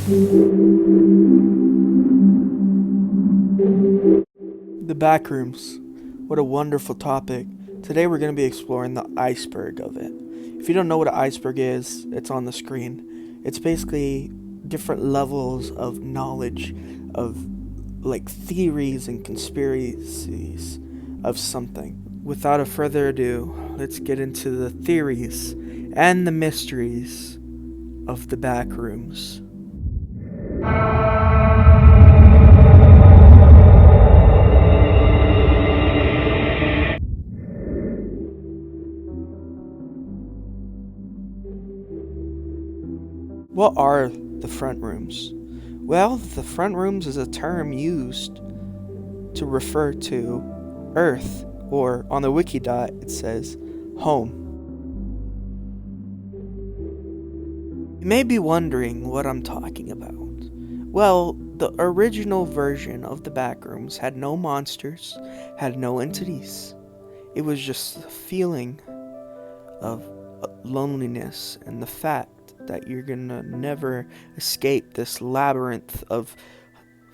The backrooms. What a wonderful topic. Today we're going to be exploring the iceberg of it. If you don't know what an iceberg is, it's on the screen. It's basically different levels of knowledge of like theories and conspiracies of something. Without a further ado, let's get into the theories and the mysteries of the backrooms. What are the front rooms? Well, the front rooms is a term used to refer to Earth, or on the Wikidot it says home. You may be wondering what I'm talking about. Well, the original version of the backrooms had no monsters, had no entities. It was just a feeling of loneliness and the fact that you're gonna never escape this labyrinth of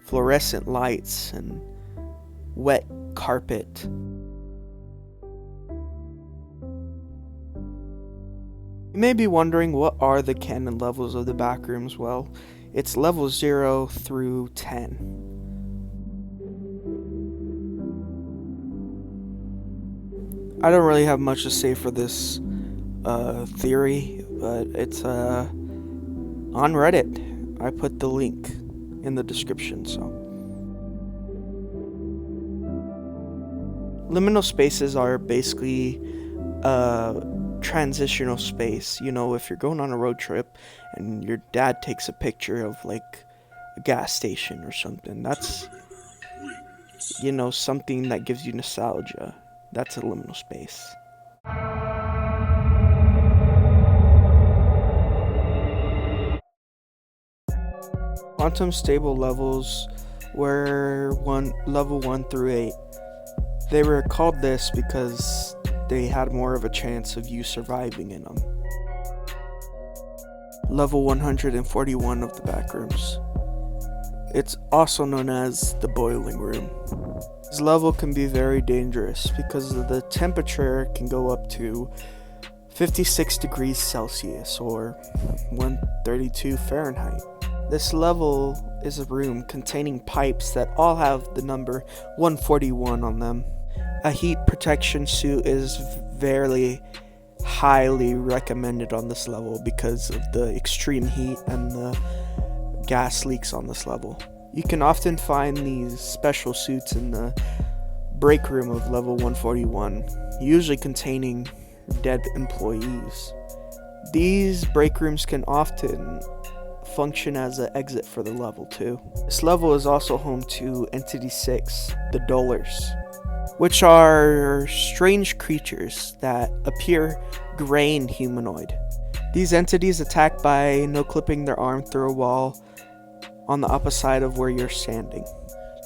fluorescent lights and wet carpet. You may be wondering, what are the canon levels of the backrooms? Well, it's level 0 through 10. I don't really have much to say for this theory, but it's on Reddit. I put the link in the description. So liminal spaces are basically transitional space. You know, if you're going on a road trip and your dad takes a picture of like a gas station or something, that's, you know, something that gives you nostalgia. That's a liminal space. Quantum stable levels were level 1 through 8. They were called this because they had more of a chance of you surviving in them. Level 141 of the backrooms. It's also known as the boiling room. This level can be very dangerous because the temperature can go up to 56 degrees Celsius or 132 Fahrenheit. This level is a room containing pipes that all have the number 141 on them. A heat protection suit is very highly recommended on this level because of the extreme heat and the gas leaks on this level. You can often find these special suits in the break room of level 141, usually containing dead employees. These break rooms can often function as an exit for the level too. This level is also home to Entity 6, the Dolars, which are strange creatures that appear gray and humanoid. These entities attack by no-clipping their arm through a wall on the opposite side of where you're standing.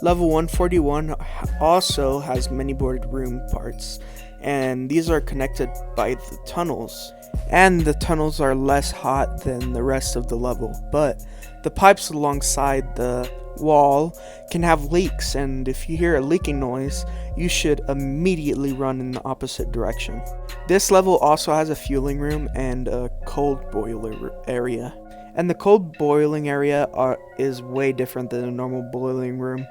Level 141 also has many boarded room parts, and these are connected by the tunnels. And the tunnels are less hot than the rest of the level, but the pipes alongside the wall can have leaks, and if you hear a leaking noise, you should immediately run in the opposite direction. This level also has a fueling room and a cold boiler area. And the cold boiling area is way different than a normal boiling room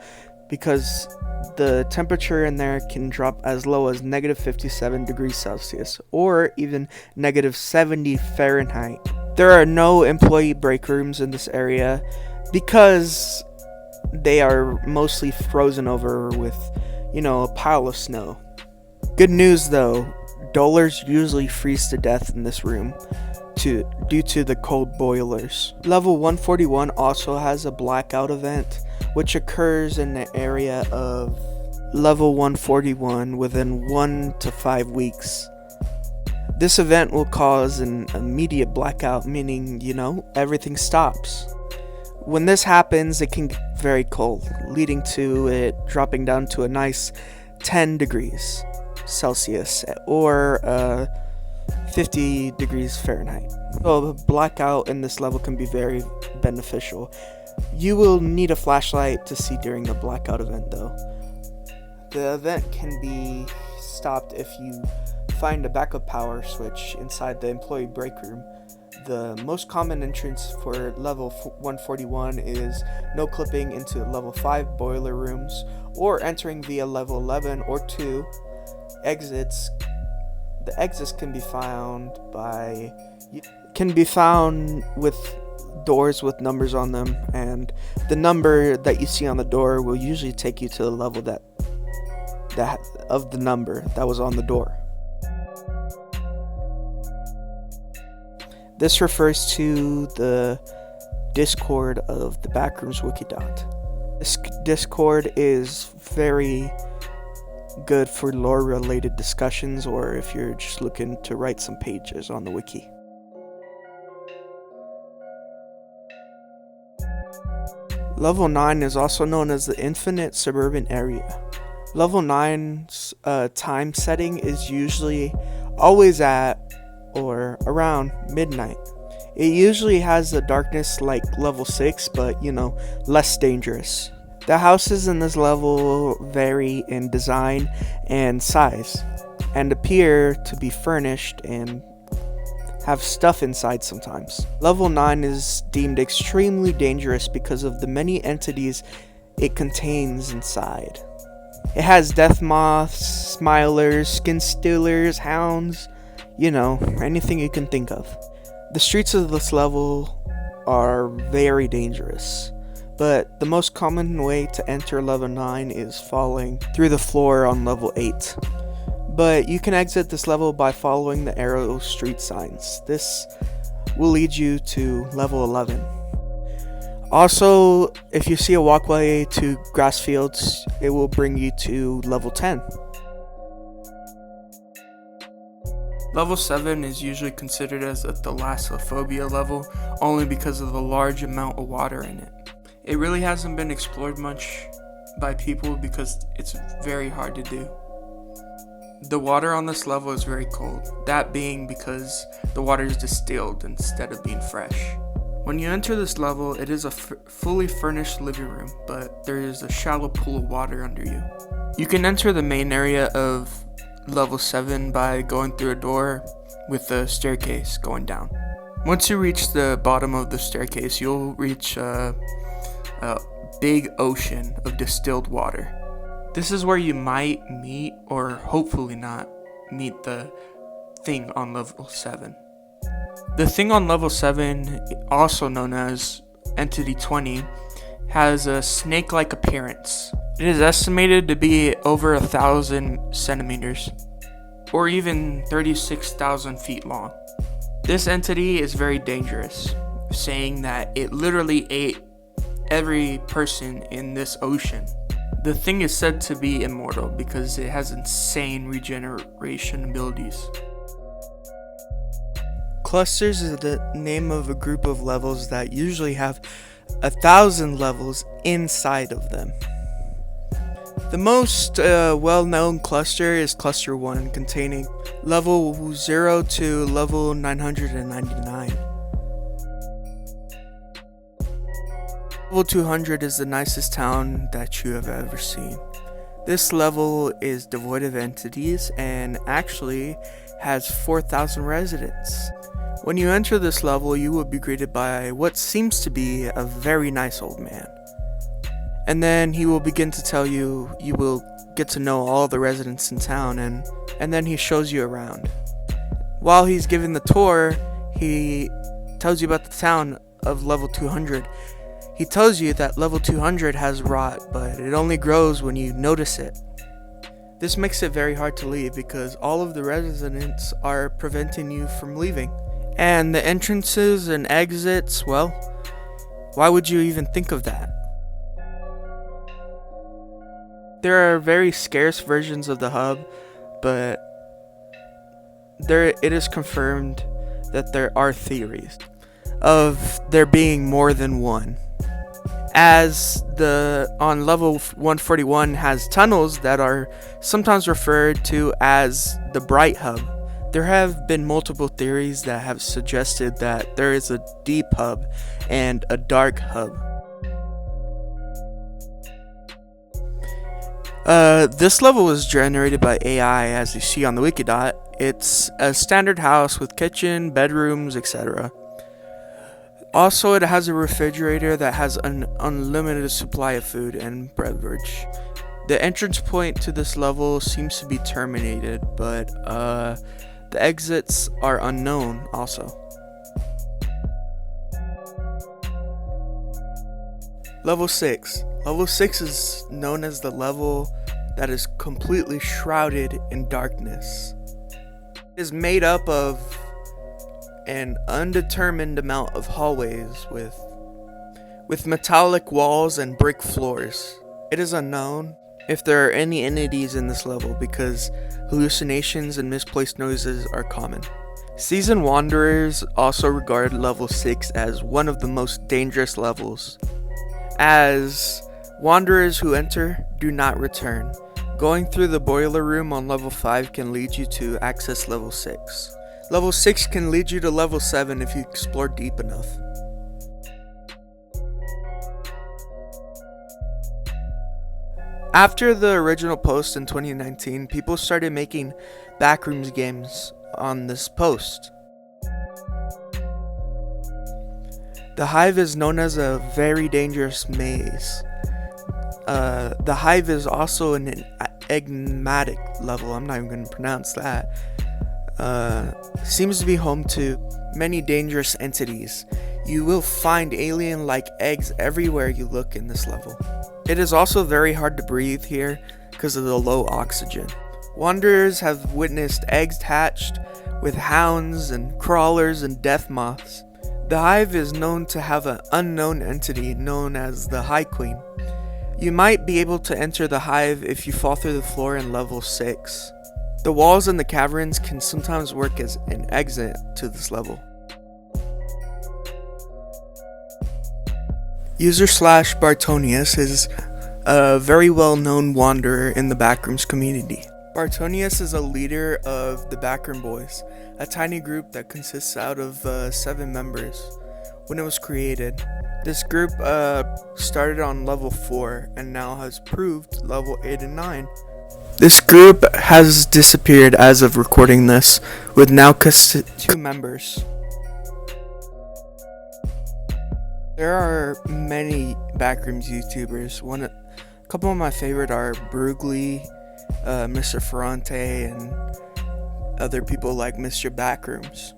because the temperature in there can drop as low as negative 57 degrees Celsius or even negative 70 Fahrenheit. There are no employee break rooms in this area because they are mostly frozen over with, you know, a pile of snow. Good news though, dolars usually freeze to death in this room due to the cold boilers. Level 141 also has a blackout event, which occurs in the area of level 141 within 1 to 5 weeks. This event will cause an immediate blackout, meaning, you know, everything stops. When this happens, it can get very cold, leading to it dropping down to a nice 10 degrees Celsius or 50 degrees Fahrenheit. So the blackout in this level can be very beneficial. You will need a flashlight to see during the blackout event though. The event can be stopped if you find a backup power switch inside the employee break room. The most common entrance for level 141 is no clipping into level 5 boiler rooms or entering via level 11 or 2 exits. The exits can be found with doors with numbers on them, and the number that you see on the door will usually take you to the level that of the number that was on the door. This refers to the Discord of the Backrooms Wikidot. This Discord is very good for lore related discussions, or if you're just looking to write some pages on the wiki. Level 9 is also known as the Infinite Suburban Area. Level 9's time setting is usually always at or around midnight. It usually has a darkness like level 6, but less dangerous. The houses in this level vary in design and size, and appear to be furnished and have stuff inside sometimes. Level 9 is deemed extremely dangerous because of the many entities it contains inside. It has death moths, smilers, skin stealers, hounds, anything you can think of. The streets of this level are very dangerous, but the most common way to enter level 9 is falling through the floor on level 8. But you can exit this level by following the arrow street signs. This will lead you to level 11. Also, if you see a walkway to grass fields, it will bring you to level 10. Level 7 is usually considered as a thalassophobia level, only because of the large amount of water in it. It really hasn't been explored much by people because it's very hard to do. The water on this level is very cold, that being because the water is distilled instead of being fresh. When you enter this level, it is a fully furnished living room, but there is a shallow pool of water under you. You can enter the main area of level 7 by going through a door with a staircase going down. Once you reach the bottom of the staircase, you'll reach a big ocean of distilled water. This is where you might meet, or hopefully not, meet the thing on level 7. The thing on level 7, also known as Entity 20, has a snake-like appearance. It is estimated to be over 1,000 centimeters, or even 36,000 feet long. This entity is very dangerous, saying that it literally ate every person in this ocean. The thing is said to be immortal because it has insane regeneration abilities. Clusters is the name of a group of levels that usually have 1,000 levels inside of them. The most well-known cluster is Cluster 1, containing level 0 to level 999. Level 200 is the nicest town that you have ever seen. This level is devoid of entities and actually has 4,000 residents. When you enter this level, you will be greeted by what seems to be a very nice old man. And then he will begin to tell you will get to know all the residents in town, and then he shows you around. While he's giving the tour, he tells you about the town of level 200. He tells you that level 200 has rot, but it only grows when you notice it. This makes it very hard to leave because all of the residents are preventing you from leaving. And the entrances and exits, well, why would you even think of that? There are very scarce versions of the hub, but it is confirmed that there are theories of there being more than one. As on level 141 has tunnels that are sometimes referred to as the Bright Hub. There have been multiple theories that have suggested that there is a deep hub and a dark hub. This level was generated by AI, as you see on the Wikidot. It's a standard house with kitchen, bedrooms, etc. Also, it has a refrigerator that has an unlimited supply of food and beverage. The entrance point to this level seems to be terminated, but the exits are unknown also. Level 6. Level 6 is known as the level that is completely shrouded in darkness. It is made up of an undetermined amount of hallways with metallic walls and brick floors. It is unknown if there are any entities in this level because hallucinations and misplaced noises are common. Seasoned wanderers also regard level 6 as one of the most dangerous levels, as wanderers who enter do not return. Going through the boiler room on level 5 can lead you to access level 6. Level 6 can lead you to level 7 if you explore deep enough. After the original post in 2019, people started making backrooms games on this post. The Hive is known as a very dangerous maze. The Hive is also an enigmatic level. I'm not even going to pronounce that. Seems to be home to many dangerous entities. You will find alien-like eggs everywhere you look in this level. It is also very hard to breathe here because of the low oxygen. Wanderers have witnessed eggs hatched with hounds and crawlers and death moths. The Hive is known to have an unknown entity known as the High Queen. You might be able to enter the Hive if you fall through the floor in level 6. The walls in the caverns can sometimes work as an exit to this level. User/Bartonius is a very well-known wanderer in the backrooms community. Bartonius is a leader of the Backroom Boys, a tiny group that consists out of 7 members. When it was created, this group started on level 4 and now has proved level 8 and 9. This group has disappeared as of recording this, with now 2 members. There are many backrooms YouTubers. A couple of my favorite are Brugly, Mr. Ferrante, and other people like Mr. Backrooms.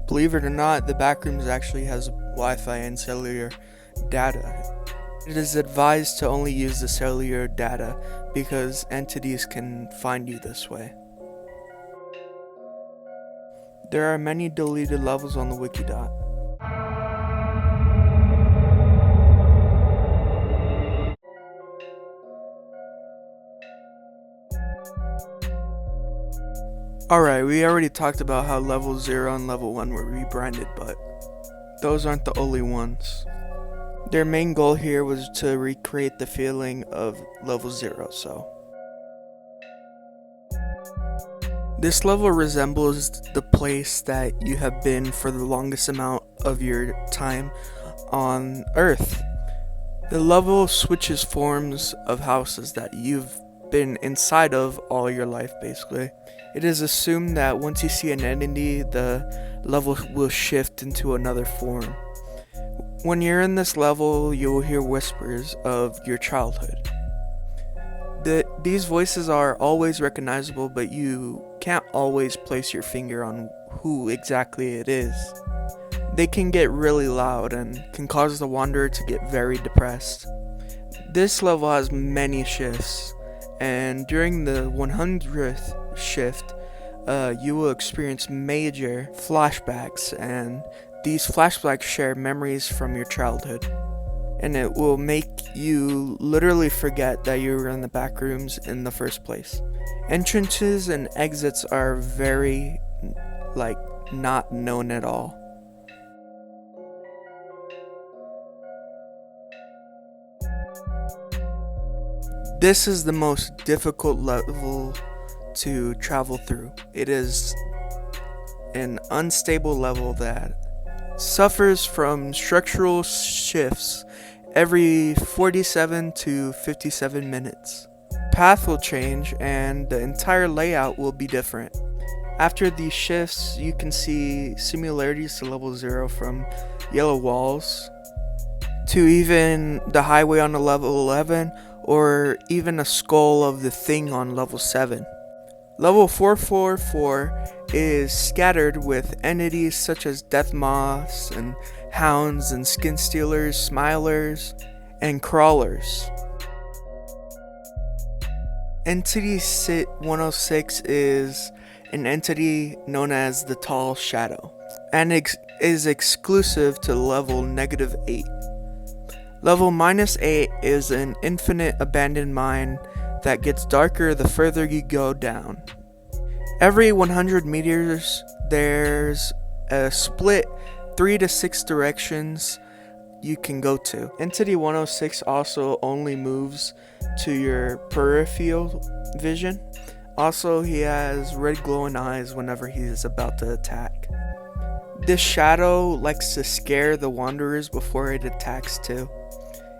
Believe it or not, the Backrooms actually has Wi-Fi and cellular data. It is advised to only use the cellular data because entities can find you this way. There are many deleted levels on the Wikidot. Alright, we already talked about how level 0 and level 1 were rebranded, but those aren't the only ones. Their main goal here was to recreate the feeling of level 0, so. This level resembles the place that you have been for the longest amount of your time on Earth. The level switches forms of houses that you've been inside of all your life, basically. It is assumed that once you see an entity, the level will shift into another form. When you're in this level, you will hear whispers of your childhood. These voices are always recognizable, but you can't always place your finger on who exactly it is. They can get really loud and can cause the wanderer to get very depressed. This level has many shifts, and during the 100th shift, you will experience major flashbacks, and these flashbacks share memories from your childhood. And it will make you literally forget that you were in the back rooms in the first place. Entrances and exits are very, not known at all. This is the most difficult level to travel through. It is an unstable level that suffers from structural shifts every 47 to 57 minutes. Path will change and the entire layout will be different. After these shifts, you can see similarities to level 0 from yellow walls to even the highway on the level 11 or even a skull of the thing on level 7. Level 444 is scattered with entities such as death moths and hounds and skin stealers, smilers, and crawlers. Entity Sit 106 is an entity known as the Tall Shadow and is exclusive to level -8. Level -8 is an infinite abandoned mine that gets darker the further you go down. Every 100 meters, there's a split 3 to 6 directions you can go to. Entity 106 also only moves to your peripheral vision. Also, he has red glowing eyes whenever he is about to attack. This shadow likes to scare the wanderers before it attacks too.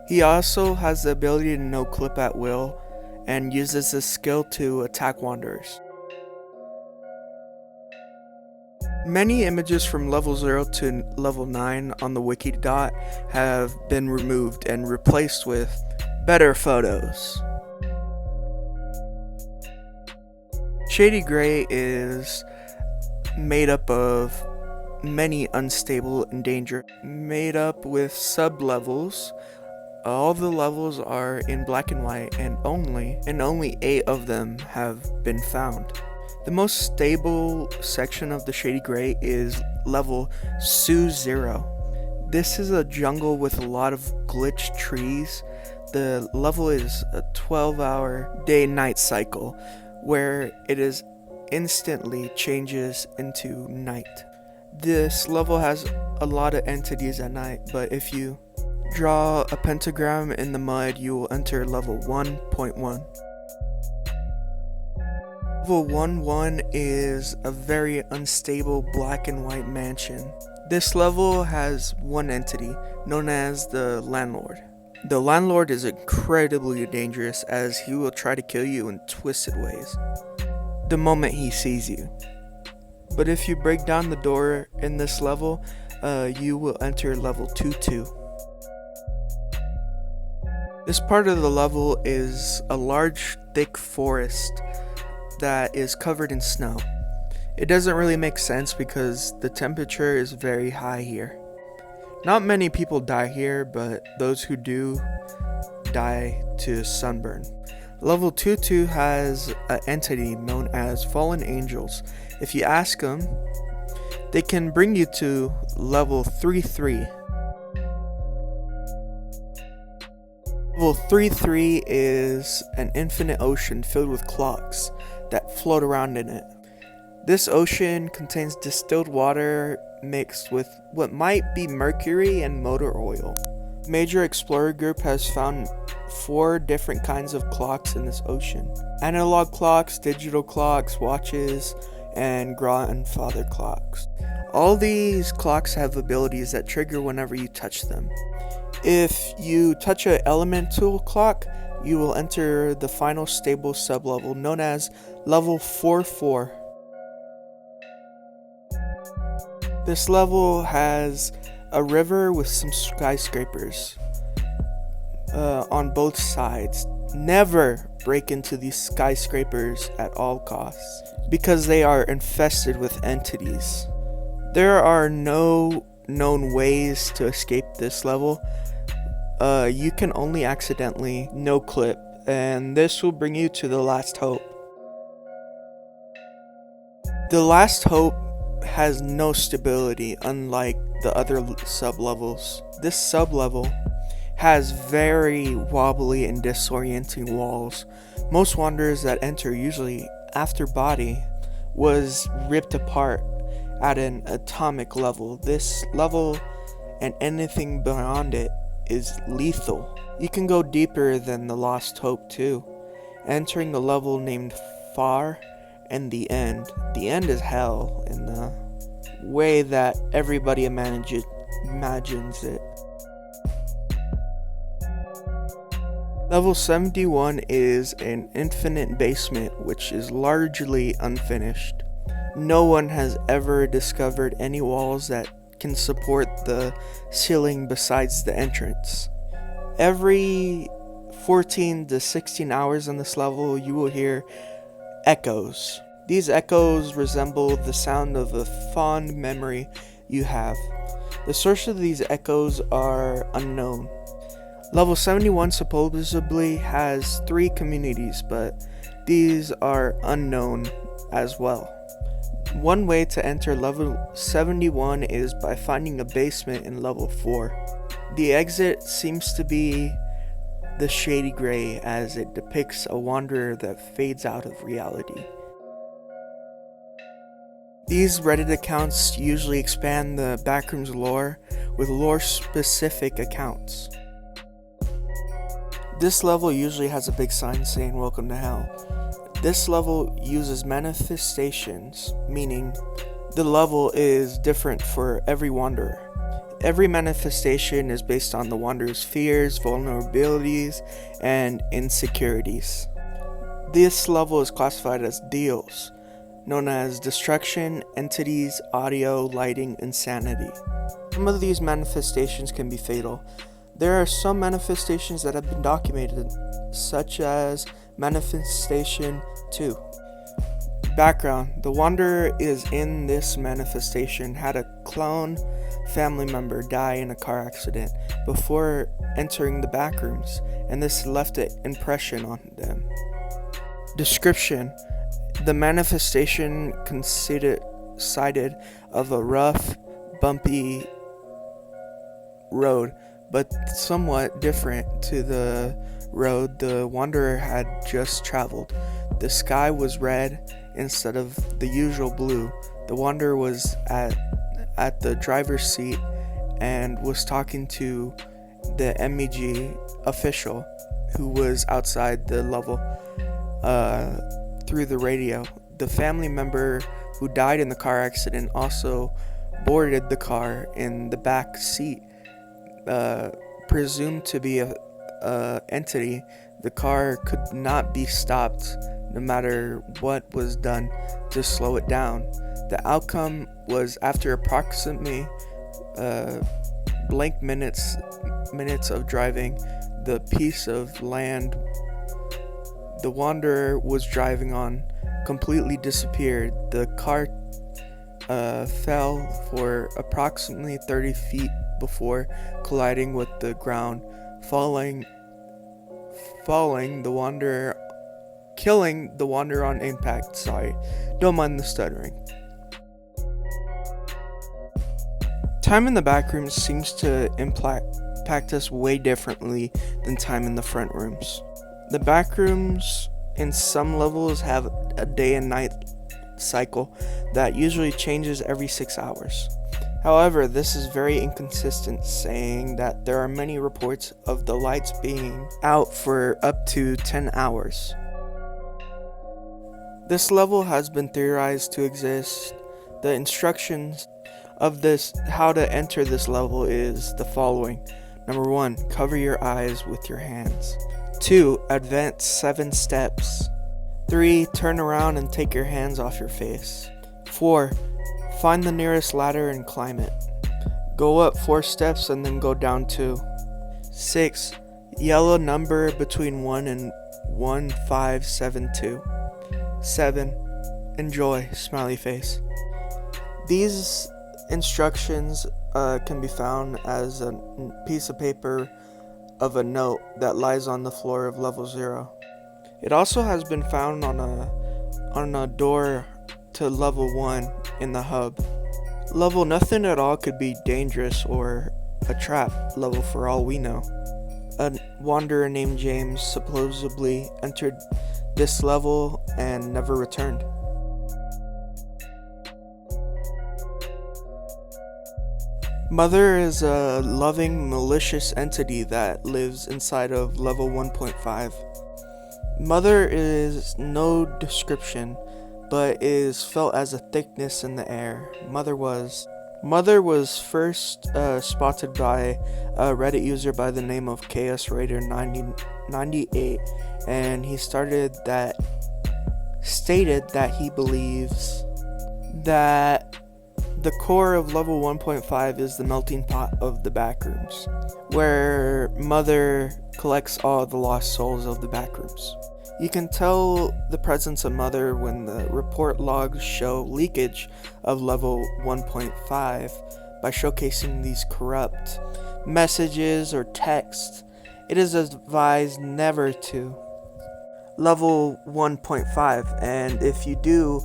He also has the ability to no clip at will and uses this skill to attack wanderers. Many images from level 0 to level 9 on the wiki.dot have been removed and replaced with better photos. Shady Gray is made up of many unstable and dangerous, made up with sub-levels. All the levels are in black and white and only 8 of them have been found. The most stable section of the Shady Gray is level Su-0. This is a jungle with a lot of glitched trees. The level is a 12-hour day-night cycle where it is instantly changes into night. This level has a lot of entities at night, but if you draw a pentagram in the mud, you will enter level 1.1. Level 1.1 is a very unstable black and white mansion. This level has one entity, known as the Landlord. The Landlord is incredibly dangerous as he will try to kill you in twisted ways the moment he sees you. But if you break down the door in this level, you will enter level 2.2. This part of the level is a large, thick forest that is covered in snow. It doesn't really make sense because the temperature is very high here. Not many people die here, but those who do die to sunburn. Level 2.2 has an entity known as Fallen Angels. If you ask them, they can bring you to level 3.3. Level 3.3 is an infinite ocean filled with clocks that float around in it. This ocean contains distilled water mixed with what might be mercury and motor oil. Major Explorer Group has found 4 different kinds of clocks in this ocean. Analog clocks, digital clocks, watches, and grandfather clocks. All these clocks have abilities that trigger whenever you touch them. If you touch an elemental clock, you will enter the final stable sublevel known as level 4.4. This level has a river with some skyscrapers on both sides. Never break into these skyscrapers at all costs because they are infested with entities. There are no known ways to escape this level. You can only accidentally no clip, and this will bring you to the Last Hope. The Last Hope has no stability unlike the other sub-levels. This sub-level has very wobbly and disorienting walls. Most wanderers that enter, usually after body was ripped apart at an atomic level. This level and anything beyond it is lethal. You can go deeper than the Lost Hope too, entering a level named Far, and the end. The end is hell in the way that everybody imagines it. Level 71 is an infinite basement which is largely unfinished. No one has ever discovered any walls that can support the ceiling besides the entrance. Every 14 to 16 hours on this level, you will hear echoes. These echoes resemble the sound of a fond memory you have. The source of these echoes are unknown. Level 71 supposedly has 3 communities, but these are unknown as well. One way to enter level 71 is by finding a basement in level 4. The exit seems to be the shady gray as it depicts a wanderer that fades out of reality. These Reddit accounts usually expand the backrooms lore with lore-specific accounts. This level usually has a big sign saying "Welcome to Hell." This level uses manifestations, meaning the level is different for every wanderer. Every manifestation is based on the wanderer's fears, vulnerabilities, and insecurities. This level is classified as deals, known as destruction, entities, audio, lighting, insanity. Some of these manifestations can be fatal. There are some manifestations that have been documented, such as Manifestation 2. Background: the wanderer is in this manifestation had a clone family member die in a car accident before entering the backrooms, and this left an impression on them. Description: the manifestation consisted of a rough, bumpy road, but somewhat different to the road the wanderer had just traveled. The sky was red instead of the usual blue. The wanderer was at the driver's seat and was talking to the MEG official who was outside the level through the radio. The family member who died in the car accident also boarded the car in the back seat. Presumed to be a entity, the car could not be stopped no matter what was done to slow it down. The outcome was, after approximately blank minutes of driving the piece of land the wanderer was driving on completely disappeared. The car fell for approximately 30 feet before colliding with the ground, killing the wanderer on impact. Sorry, don't mind the stuttering. Time in the backrooms seems to impact us way differently than time in the front rooms. The backrooms in some levels have a day and night cycle that usually changes every 6 hours. However, this is very inconsistent, saying that there are many reports of the lights being out for up to 10 hours. This level has been theorized to exist. The instructions of how to enter this level is the following. Number 1, cover your eyes with your hands. 2, advance 7 steps. 3, turn around and take your hands off your face. 4, find the nearest ladder and climb it. Go up 4 steps and then go down 2. 6, yell a number between 1 and 1572. 7, enjoy, smiley face. These instructions can be found as a piece of paper of a note that lies on the floor of level 0. It also has been found on a door to level 1 in the hub. Level nothing at all could be dangerous or a trap level for all we know. A wanderer named James supposedly entered this level and never returned. Mother is a loving, malicious entity that lives inside of level 1.5. Mother is no description, but is felt as a thickness in the air. Mother was first spotted by a Reddit user by the name of KS Raider 9098, and he stated that he believes that the core of level 1.5 is the melting pot of the backrooms, where Mother collects all the lost souls of the backrooms. You can tell the presence of Mother when the report logs show leakage of level 1.5 by showcasing these corrupt messages or text. It is advised never to level 1.5, and if you do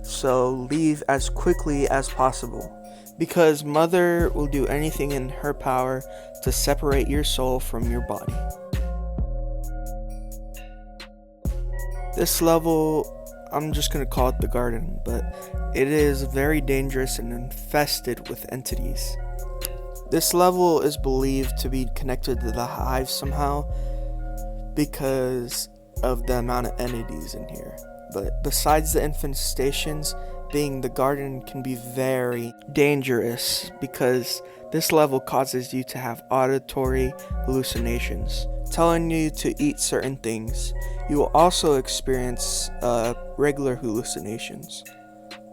so, leave as quickly as possible, because Mother will do anything in her power to separate your soul from your body. This level, I'm just going to call it the garden, but it is very dangerous and infested with entities. This level is believed to be connected to the hive somehow because of the amount of entities in here. But besides the infestations, being the garden can be very dangerous because this level causes you to have auditory hallucinations, telling you to eat certain things. You will also experience regular hallucinations,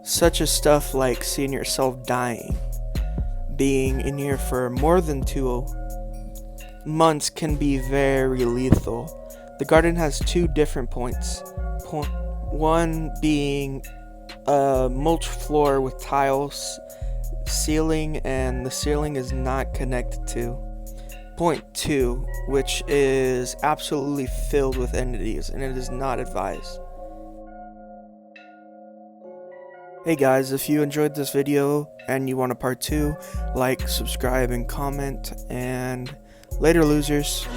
such as stuff like seeing yourself dying. Being in here for more than 2 months can be very lethal. The garden has 2 different points. One being a mulch floor with tiles ceiling, and the ceiling is not connected to. Point 2, which is absolutely filled with entities, and it is not advised. Hey guys, if you enjoyed this video and you want a part 2, like, subscribe, and comment, and later losers.